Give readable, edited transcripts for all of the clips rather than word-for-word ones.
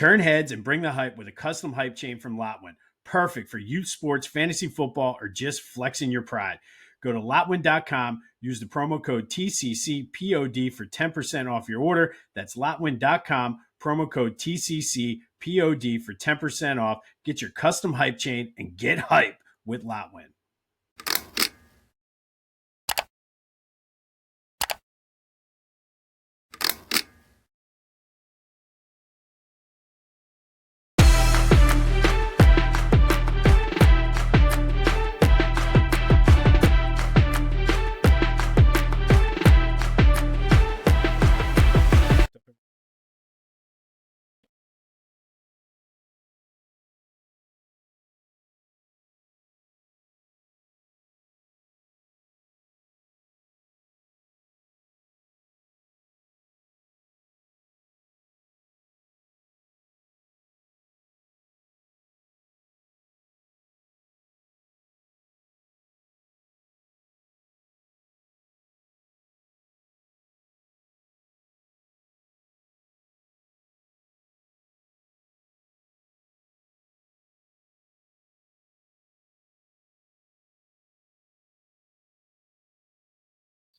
Turn heads and bring the hype with a custom hype chain from Lotwin. Perfect for youth sports, fantasy football, or just flexing your pride. Go to Lotwin.com, use the promo code TCCPOD for 10% off your order. That's Lotwin.com, promo code TCCPOD for 10% off. Get your custom hype chain and get hype with Lotwin.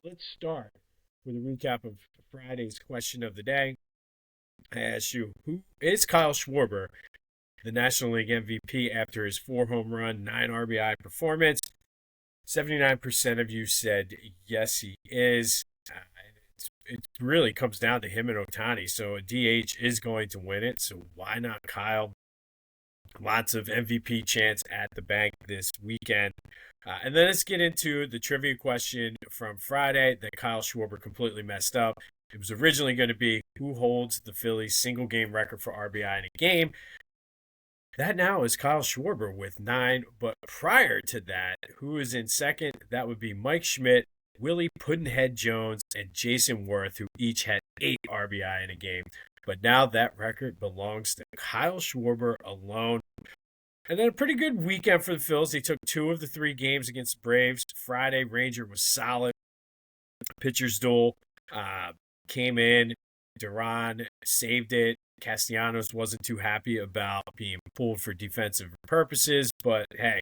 Let's start with a recap of Friday's question of the day. I asked you, who is Kyle Schwarber, the National League MVP after his 4 home run, 9 RBI performance? 79% of you said yes, he is. It really comes down to him and Ohtani, so a DH is going to win it, so why not Kyle? Lots of MVP chance at the bank this weekend. And then let's get into the trivia question from Friday that Kyle Schwarber completely messed up. It was originally going to be who holds the Phillies single game record for RBI in a game. That now is Kyle Schwarber with 9. But prior to that, who is in second? That would be Mike Schmidt, Willie Puddinhead Jones, and Jason Worth, who each had 8 RBI in a game. But now that record belongs to Kyle Schwarber alone. And then a pretty good weekend for the Phils. They took 2 of the 3 games against the Braves. Friday, Ranger was solid. Pitcher's duel came in. Duran saved it. Castellanos wasn't too happy about being pulled for defensive purposes. But, hey,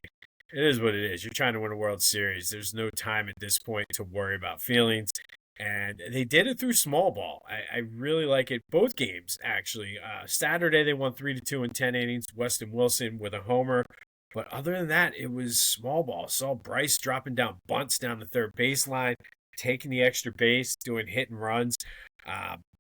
it is what it is. You're trying to win a World Series. There's no time at this point to worry about feelings. And they did it through small ball. I really like it. Both games, actually. Saturday, they won 3-2 in 10 innings. Weston Wilson with a homer. But other than that, it was small ball. Saw Bryce dropping down bunts down the third baseline, taking the extra base, doing hit and runs.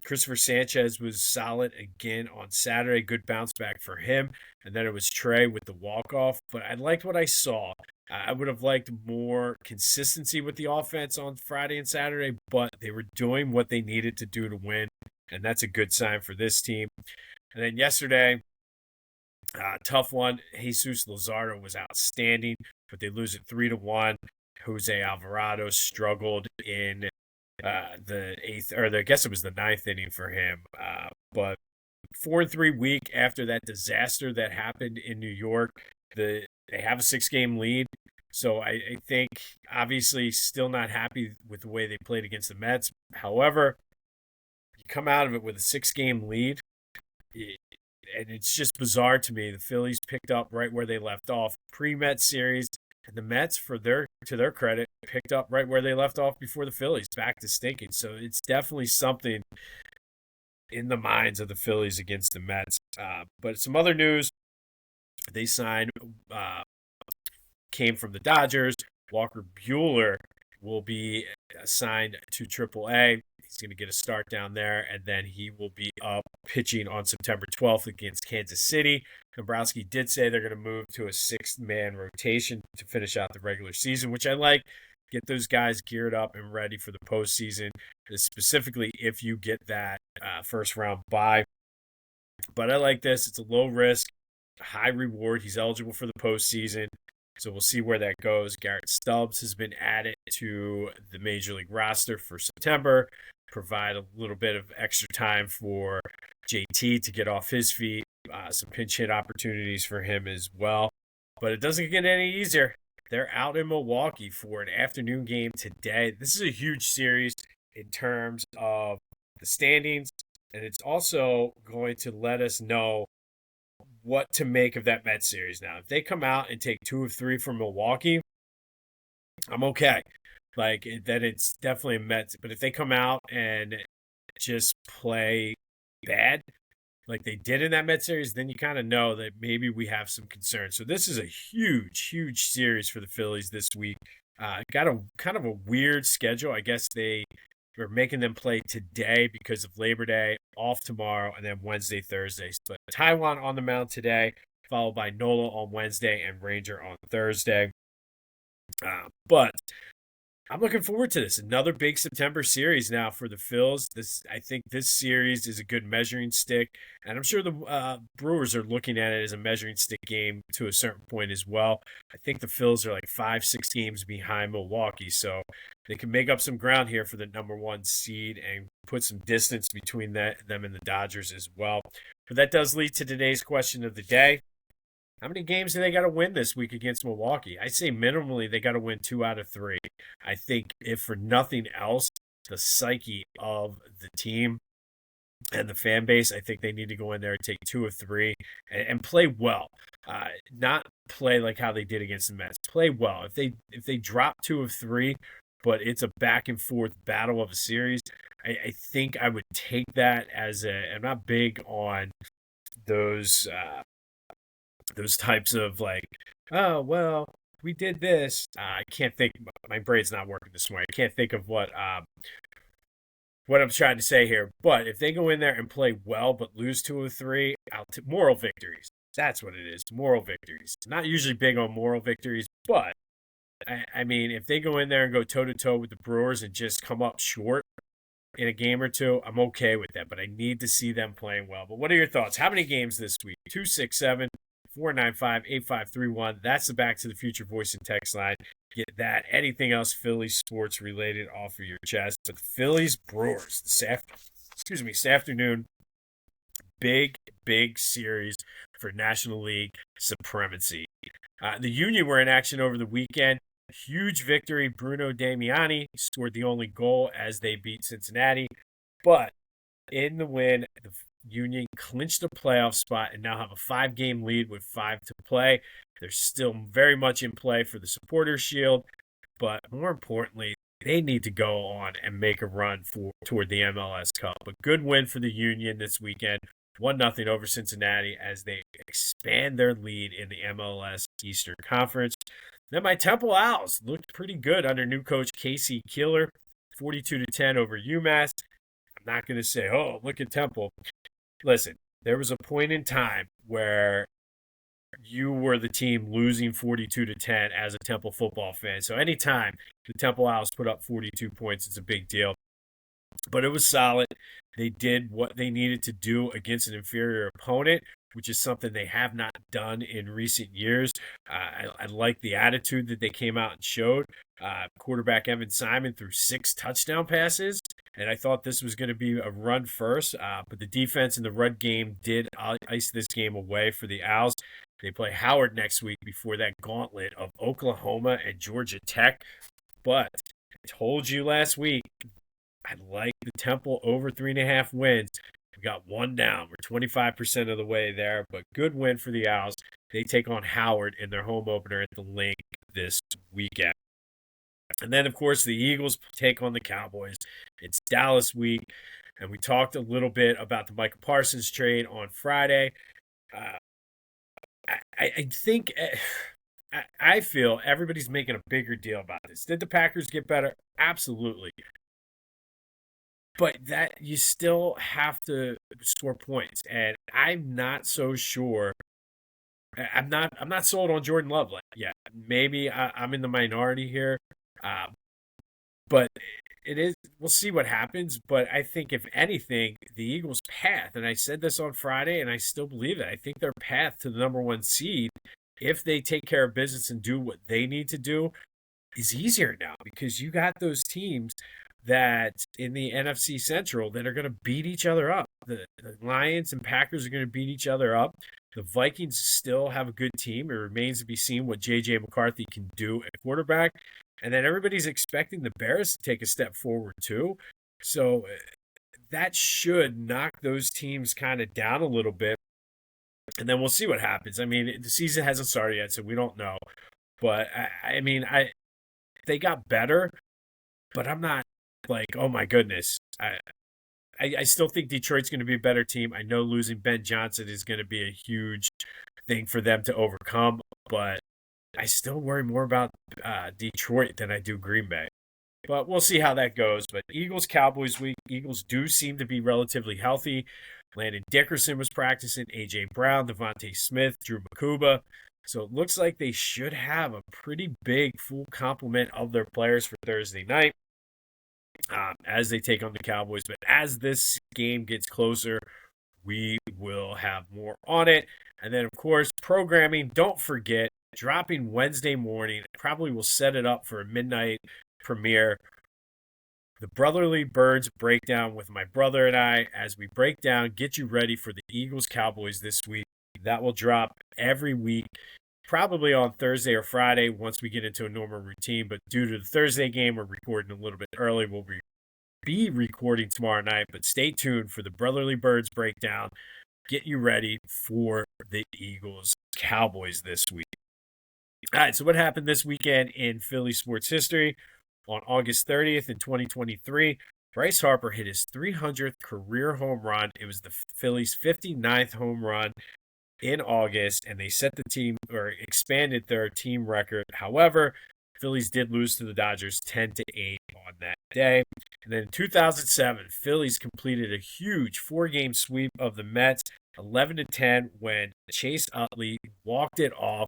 Christopher Sanchez was solid again on Saturday. Good bounce back for him. And then it was Trey with the walk-off. But I liked what I saw. I would have liked more consistency with the offense on Friday and Saturday, but they were doing what they needed to do to win, and that's a good sign for this team. And then yesterday, tough one. Jesus Luzardo was outstanding, but they lose it 3-1. Jose Alvarado struggled in the 8th, or I guess it was the 9th inning for him. But 4-3 week after that disaster that happened in New York, they have a 6-game lead. So I think, obviously, still not happy with the way they played against the Mets. However, you come out of it with a 6-game lead, and it's just bizarre to me. The Phillies picked up right where they left off pre-Mets series, and the Mets, to their credit, picked up right where they left off before the Phillies, back to stinking. So it's definitely something in the minds of the Phillies against the Mets. But some other news. They signed, came from the Dodgers. Walker Buehler will be assigned to AAA. He's going to get a start down there, and then he will be up pitching on September 12th against Kansas City. Dombrowski did say they're going to move to a 6-man rotation to finish out the regular season, which I like. Get those guys geared up and ready for the postseason, specifically if you get that first-round bye. But I like this. It's a low risk, high reward. He's eligible for the postseason, so we'll see where that goes. Garrett Stubbs has been added to the Major League roster for September, provide a little bit of extra time for JT to get off his feet, some pinch hit opportunities for him as well. But it doesn't get any easier. They're out in Milwaukee for an afternoon game today. This is a huge series in terms of the standings, and it's also going to let us know what to make of that Mets series now. If they come out and take 2 of 3 from Milwaukee, I'm okay. Then it's definitely a Mets. But if they come out and just play bad, like they did in that Mets series, then you kind of know that maybe we have some concerns. So this is a huge, huge series for the Phillies this week. Got a kind of a weird schedule. I guess they are making them play today because of Labor Day, off tomorrow, and then Wednesday, Thursday. But Taiwan on the mound today, followed by Nola on Wednesday and Ranger on Thursday. But I'm looking forward to this. Another big September series now for the Phils. I think this series is a good measuring stick, and I'm sure the Brewers are looking at it as a measuring stick game to a certain point as well. I think the Phils are like 5-6 games behind Milwaukee, so they can make up some ground here for the number 1 seed and put some distance between them and the Dodgers as well. But that does lead to today's question of the day. How many games do they got to win this week against Milwaukee? I say minimally they got to win 2 out of 3. I think if for nothing else, the psyche of the team and the fan base, I think they need to go in there and take 2 of 3 and play well. Not play like how they did against the Mets. Play well. If they drop 2 of 3, but it's a back and forth battle of a series, I think I would take that as I'm not big on those types of like, oh, well, we did this. I can't think. My brain's not working this morning. I can't think of what I'm trying to say here. But if they go in there and play well but lose 2 of 3, moral victories. That's what it is. Moral victories. Not usually big on moral victories, but I mean, if they go in there and go toe to toe with the Brewers and just come up short in a game or two, I'm okay with that. But I need to see them playing well. But what are your thoughts? How many games this week? 267. 495-8531. That's the Back to the Future voice and text line. Get that. Anything else Phillies sports related off of your chest. But the Phillies Brewers this afternoon. Big, big series for National League supremacy. The Union were in action over the weekend. Huge victory. Bruno Damiani scored the only goal as they beat Cincinnati. But in the win, the Union clinched a playoff spot and now have a 5-game lead with 5 to play. They're still very much in play for the Supporters' Shield, but more importantly, they need to go on and make a run toward the MLS Cup. A good win for the Union this weekend, 1-0 over Cincinnati as they expand their lead in the MLS Eastern Conference. Then my Temple Owls looked pretty good under new coach Casey Keeler, 42-10 over UMass. I'm not going to say, oh, look at Temple. Listen, there was a point in time where you were the team losing 42-10 as a Temple football fan. So anytime the Temple Owls put up 42 points, it's a big deal. But it was solid. They did what they needed to do against an inferior opponent, which is something they have not done in recent years. I like the attitude that they came out and showed. Quarterback Evan Simon threw 6 touchdown passes, and I thought this was going to be a run first, but the defense in the run game did ice this game away for the Owls. They play Howard next week before that gauntlet of Oklahoma and Georgia Tech. But I told you last week, I like the Temple over 3.5 wins. We got 1 down. We're 25% of the way there, but good win for the Owls. They take on Howard in their home opener at the Link this weekend. And then, of course, the Eagles take on the Cowboys. It's Dallas week, and we talked a little bit about the Michael Parsons trade on Friday. I think I feel everybody's making a bigger deal about this. Did the Packers get better? Absolutely. But that you still have to score points, and I'm not so sure. I'm not sold on Jordan Love yet. Maybe I'm in the minority here, but it is. We'll see what happens. But I think if anything, the Eagles' path, and I said this on Friday, and I still believe it. I think their path to the number 1 seed, if they take care of business and do what they need to do, is easier now because you got those teams that in the NFC Central that are going to beat each other up. The Lions and Packers are going to beat each other up. The Vikings still have a good team. It remains to be seen what J.J. McCarthy can do at quarterback. And then everybody's expecting the Bears to take a step forward too. So that should knock those teams kind of down a little bit. And then we'll see what happens. I mean, the season hasn't started yet, so we don't know. But they got better, but I'm not like, oh my goodness. I still think Detroit's going to be a better team. I know losing Ben Johnson is going to be a huge thing for them to overcome, but I still worry more about Detroit than I do Green Bay. But we'll see how that goes. But Eagles Cowboys week, Eagles do seem to be relatively healthy. Landon Dickerson was practicing, A.J. Brown, Devontae Smith, Drew Makuba. So it looks like they should have a pretty big full complement of their players for Thursday night as they take on the Cowboys. But as this game gets closer, we will have more on it. And then, of course, programming, don't forget, dropping Wednesday morning. Probably will set it up for a midnight premiere. The Brotherly Birds breakdown with my brother and I as we break down, get you ready for the Eagles Cowboys this week. That will drop every week, probably on Thursday or Friday once we get into a normal routine. But due to the Thursday game, we're recording a little bit early. We'll be recording tomorrow night, but stay tuned for the Brotherly Birds breakdown. Get you ready for the Eagles Cowboys this week. All right, so what happened this weekend in Philly sports history? On August 30th in 2023, Bryce Harper hit his 300th career home run. It was the Phillies' 59th home run in August, and they set the team or expanded their team record. However, Phillies did lose to the Dodgers 10-8 on that day. And then in 2007, Phillies completed a huge 4-game sweep of the Mets, 11-10, when Chase Utley walked it off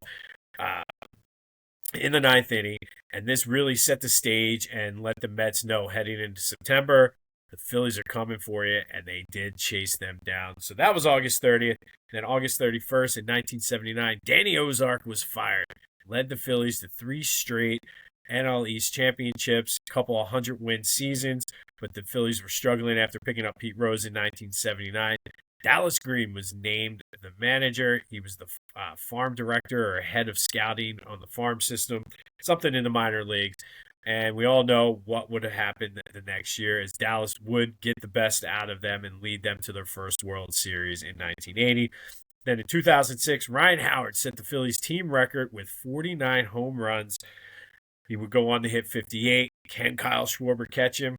in the 9th inning, and this really set the stage and let the Mets know heading into September, the Phillies are coming for you, and they did chase them down. So that was August 30th. Then August 31st in 1979, Danny Ozark was fired, led the Phillies to 3 straight NL East championships, a couple of 100-win seasons, but the Phillies were struggling after picking up Pete Rose in 1979. Dallas Green was named the manager. He was the farm director or head of scouting on the farm system, something in the minor leagues. And we all know what would have happened the next year as Dallas would get the best out of them and lead them to their first World Series in 1980. Then in 2006, Ryan Howard set the Phillies team record with 49 home runs. He would go on to hit 58. Can Kyle Schwarber catch him?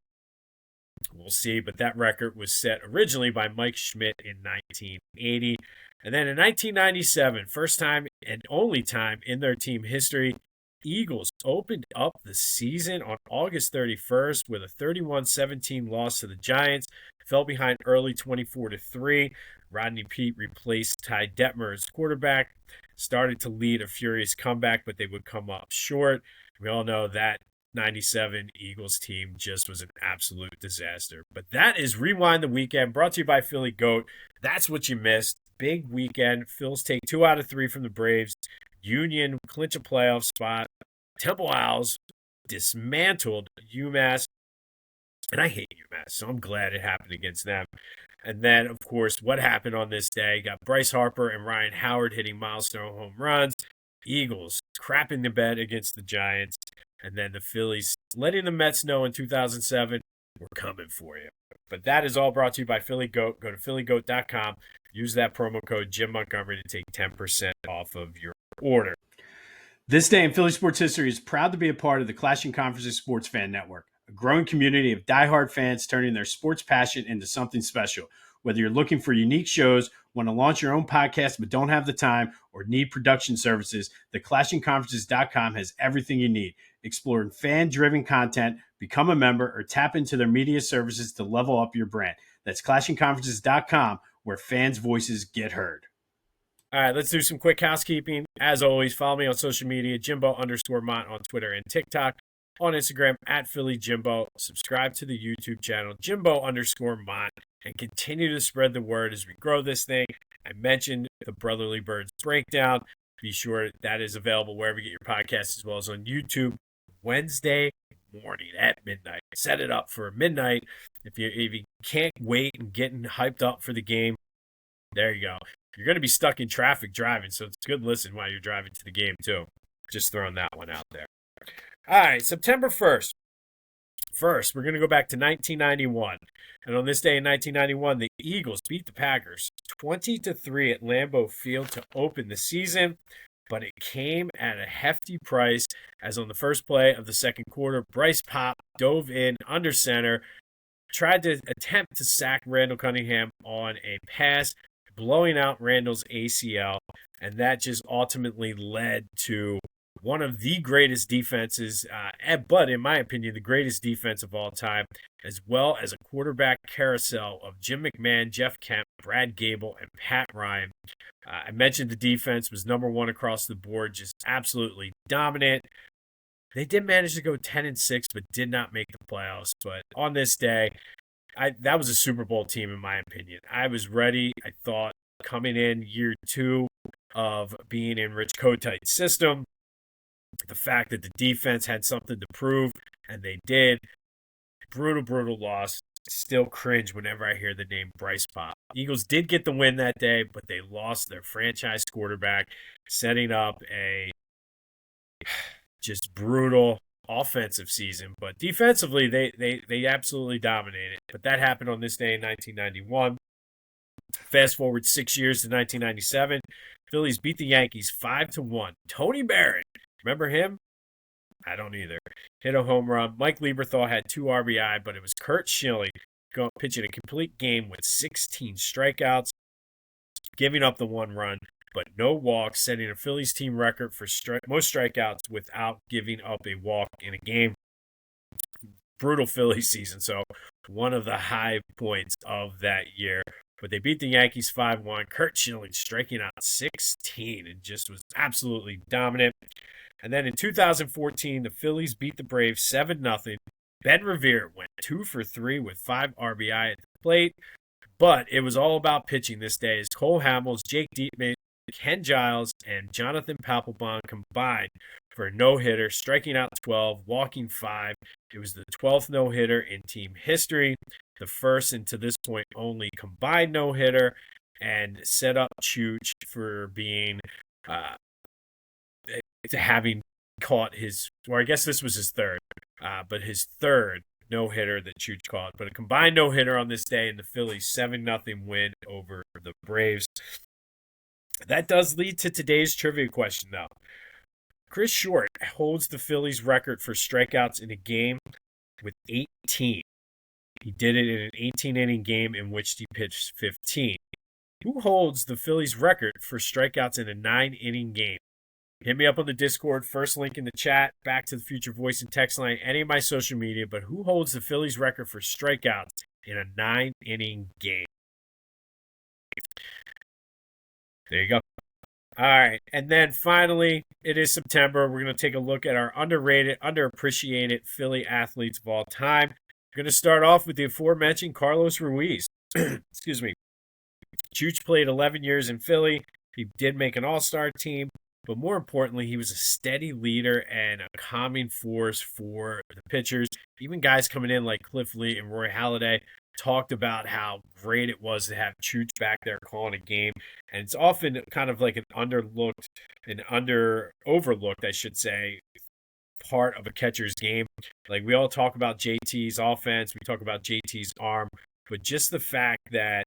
We'll see, but that record was set originally by Mike Schmidt in 1980. And then in 1997, first time and only time in their team history, Eagles opened up the season on August 31st with a 31-17 loss to the Giants. Fell behind early 24-3. Rodney Peete replaced Ty Detmer as quarterback. Started to lead a furious comeback, but they would come up short. We all know that 97 Eagles team just was an absolute disaster. But that is Rewind the Weekend, brought to you by Philly Goat. That's what you missed. Big weekend. Phils take 2 out of 3 from the Braves. Union clinch a playoff spot. Temple Owls dismantled UMass. And I hate UMass, so I'm glad it happened against them. And then, of course, what happened on this day? Got Bryce Harper and Ryan Howard hitting milestone home runs. Eagles crapping the bed against the Giants. And then the Phillies letting the Mets know in 2007, we're coming for you. But that is all brought to you by Philly Goat. Go to phillygoat.com. Use that promo code Jim Montgomery to take 10% off of your order. This day in Philly sports history is proud to be a part of the Clashing Conferences Sports Fan Network, a growing community of diehard fans turning their sports passion into something special. Whether you're looking for unique shows, want to launch your own podcast but don't have the time, or need production services, the ClashingConferences.com has everything you need. Explore fan-driven content, become a member, or tap into their media services to level up your brand. That's ClashingConferences.com, where fans' voices get heard. All right, let's do some quick housekeeping. As always, follow me on social media, Jimbo_Mont on Twitter and TikTok. On Instagram, at Philly Jimbo. Subscribe to the YouTube channel, Jimbo_Mont, and continue to spread the word as we grow this thing. I mentioned the Brotherly Birds breakdown. Be sure that is available wherever you get your podcasts, as well as on YouTube, Wednesday morning at midnight. Set it up for midnight. If you can't wait and getting hyped up for the game, there you go. You're going to be stuck in traffic driving, so it's good to listen while you're driving to the game, too. Just throwing that one out there. All right, September 1st. First, we're going to go back to 1991. And on this day in 1991, the Eagles beat the Packers 20-3 at Lambeau Field to open the season, but it came at a hefty price as on the first play of the second quarter, Bryce Pop dove in under center, tried to attempt to sack Randall Cunningham on a pass, blowing out Randall's ACL, and that just ultimately led to one of the greatest defenses, but in my opinion, the greatest defense of all time, as well as a quarterback carousel of Jim McMahon, Jeff Kemp, Brad Gable, and Pat Ryan. I mentioned the defense was number one across the board, just absolutely dominant. They did manage to go 10-6, but did not make the playoffs. But on this day, that was a Super Bowl team, in my opinion. I was ready. I thought coming in year two of being in Rich Kotite's system, the fact that the defense had something to prove, and they did. Brutal, brutal loss. Still cringe whenever I hear the name Bryce Pop. Eagles did get the win that day, but they lost their franchise quarterback, setting up a just brutal offensive season. But defensively, they absolutely dominated. But that happened on this day in 1991. Fast forward 6 years to 1997. Phillies beat the Yankees 5-1. Tony Barrett, remember him? I don't either. Hit a home run. Mike Lieberthal had 2 RBI, but it was Curt Schilling pitching a complete game with 16 strikeouts, giving up the 1 run, but no walks, setting a Phillies team record for most strikeouts without giving up a walk in a game. Brutal Phillies season, so one of the high points of that year. But they beat the Yankees 5-1. Curt Schilling striking out 16 and just was absolutely dominant. And then in 2014, the Phillies beat the Braves 7-0. Ben Revere went 2 for 3 with 5 RBI at the plate. But it was all about pitching this day as Cole Hamels, Jake Diekman, Ken Giles, and Jonathan Papelbon combined for a no-hitter, striking out 12, walking 5. It was the 12th no-hitter in team history, the first and to this point only combined no-hitter, and set up Chooch for being having caught his, or I guess this was his third, but his third no-hitter that Chooch caught. But a combined no-hitter on this day in the Phillies 7-0 win over the Braves. That does lead to today's trivia question, though. Chris Short holds the Phillies record for strikeouts in a game with 18. He did it in an 18-inning game in which he pitched 15. Who holds the Phillies record for strikeouts in a 9-inning game? Hit me up on the Discord, first link in the chat, Back to the Future voice and text line, any of my social media, but who holds the Phillies record for strikeouts in a 9-inning game? There you go. All right, and then finally, it is September. We're going to take a look at our underrated, underappreciated Philly athletes of all time. We're going to start off with the aforementioned Carlos Ruiz. Excuse me. Chooch played 11 years in Philly. He did make an all-star team, but more importantly, he was a steady leader and a calming force for the pitchers. Even guys coming in like Cliff Lee and Roy Halladay talked about how great it was to have Chooch back there calling a game. And it's often kind of like an overlooked, I should say, part of a catcher's game. Like we all talk about JT's offense, we talk about JT's arm, but just the fact that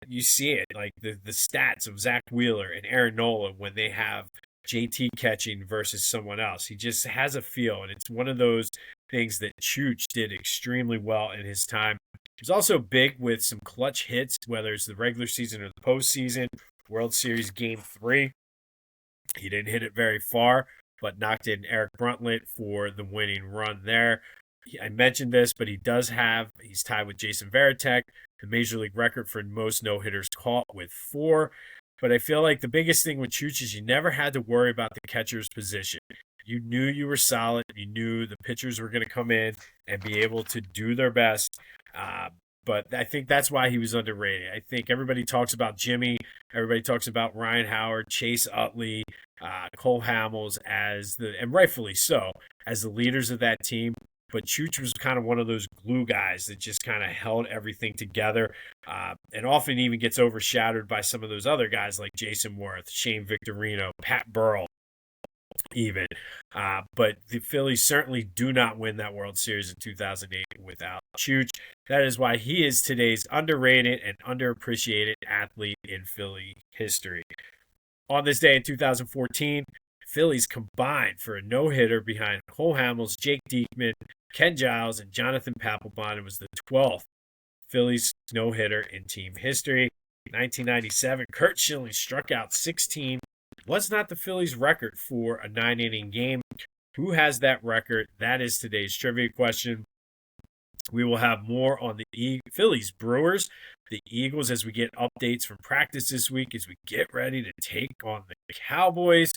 you see it, like the stats of Zach Wheeler and Aaron Nola when they have JT catching versus someone else. He just has a feel, and it's one of those things that Chooch did extremely well in his time. He was also big with some clutch hits, whether it's the regular season or the postseason. World Series Game 3, he didn't hit it very far, but knocked in Eric Bruntlett for the winning run there. I mentioned this, but he's tied with Jason Varitek, the Major League record for most no-hitters caught with 4. But I feel like the biggest thing with Chooch is you never had to worry about the catcher's position. You knew you were solid. You knew the pitchers were going to come in and be able to do their best. But I think that's why he was underrated. I think everybody talks about Jimmy. Everybody talks about Ryan Howard, Chase Utley, Cole Hamels, and rightfully so, as the leaders of that team. But Chooch was kind of one of those glue guys that just kind of held everything together, and often even gets overshadowed by some of those other guys like Jason Worth, Shane Victorino, Pat Burrell. even. But the Phillies certainly do not win that World Series in 2008 without Chooch. That is why he is today's underrated and underappreciated athlete in Philly history. On this day in 2014, Phillies combined for a no-hitter behind Cole Hamels, Jake Diekman, Ken Giles, and Jonathan Papelbon. It was the 12th Phillies no-hitter in team history. 1997, Curt Schilling struck out 16. Was not the Phillies' record for a 9-inning game. Who has that record? That is today's trivia question. We will have more on the Phillies, Brewers, the Eagles as we get updates from practice this week as we get ready to take on the Cowboys.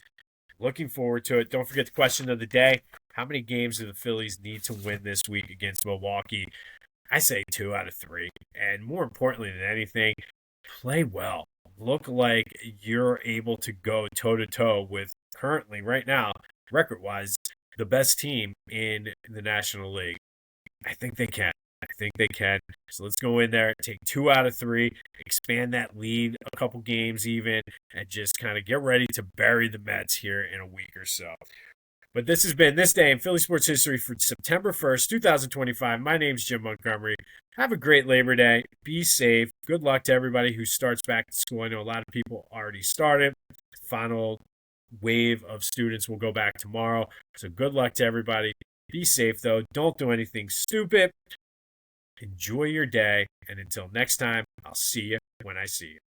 Looking forward to it. Don't forget the question of the day. How many games do the Phillies need to win this week against Milwaukee? I say 2 out of 3. And more importantly than anything, play well. Look like you're able to go toe-to-toe with currently, right now, record-wise, the best team in the National League. I think they can. So let's go in there, take 2 out of 3, expand that lead a couple games even, and just kind of get ready to bury the Mets here in a week or so. But this has been This Day in Philly Sports History for September 1st, 2025. My name's Jim Montgomery. Have a great Labor Day. Be safe. Good luck to everybody who starts back to school. I know a lot of people already started. Final wave of students will go back tomorrow. So good luck to everybody. Be safe, though. Don't do anything stupid. Enjoy your day. And until next time, I'll see you when I see you.